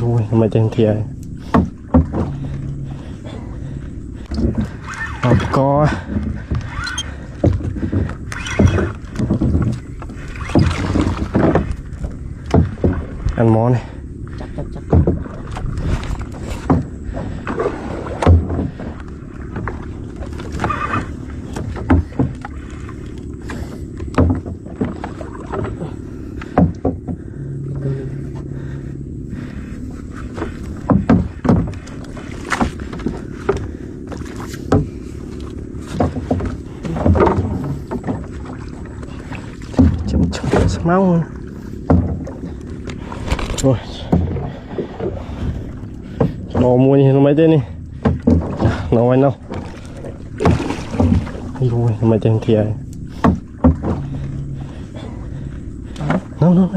Ui, mà trên thì có ăn món này. Chắc. Máu rồi đồ mua như mấy tên đi nấu anh đâu ui mà trên thì nó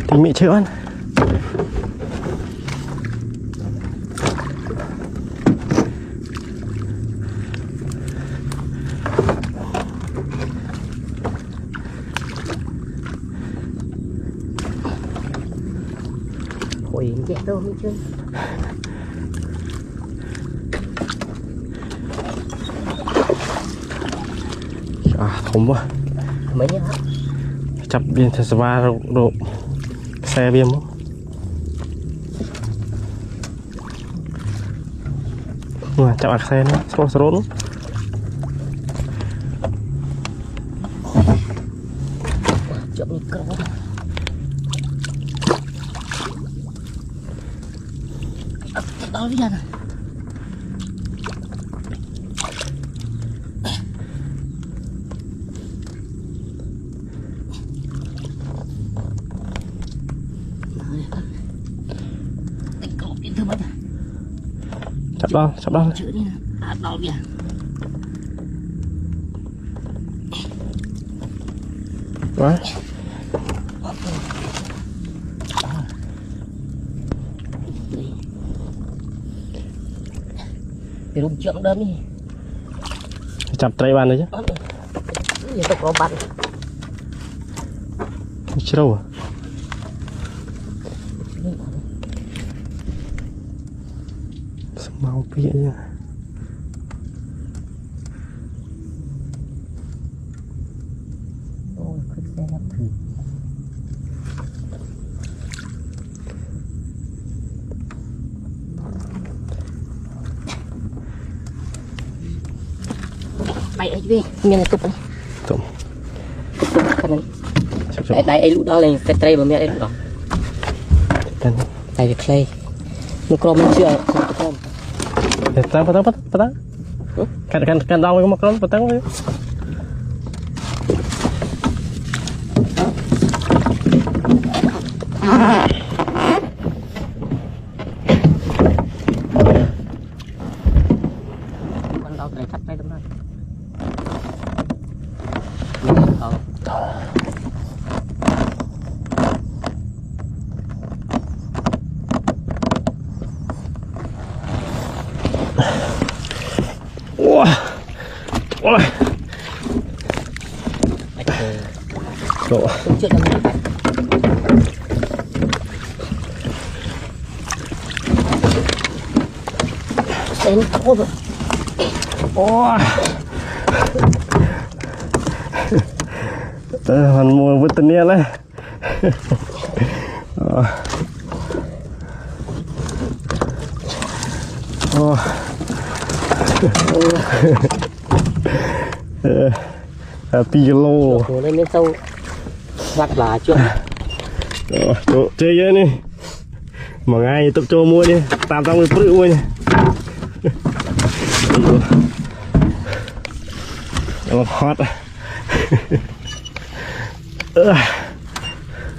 thì mẹ chịu ăn Ôi, dẹp đâu mới chơi. Thùng quá. Mấy nhá. Chập biên thật va độ xe biên không? Chập ạc xe nữa, số rốt luôn. Chậm micro. Đó bây giờ này. Sắp đó. Chữa đi nào. Đó bây giờ. Quá. Thì đúng chậm đơn đi. Chập tray bàn đấy chứ. Nhiều tộc có bắn. Chứ đâu à? Mau phía nha. Ôi, khuyết xe lắm thử. Đây ấy đi, miền này tụp này. Tụp. Đây ấy lúc đó là cái tray mà mẹ ấy lúc đó. Đây là clay. Nó còn mình chưa. Patang. Kan daw yung makron patang ko. Con đau này cắt tay đúng không? Ôi. Độ. Đến khô rồi. Ôi. Hắn mua vứt tên nia đấy. Kilo. Lên bên sâu vặt lá chưa? Chỗ chơi vậy đi. Mà ngay tập cho mua đi, 800 bự mua nha. Nó hot.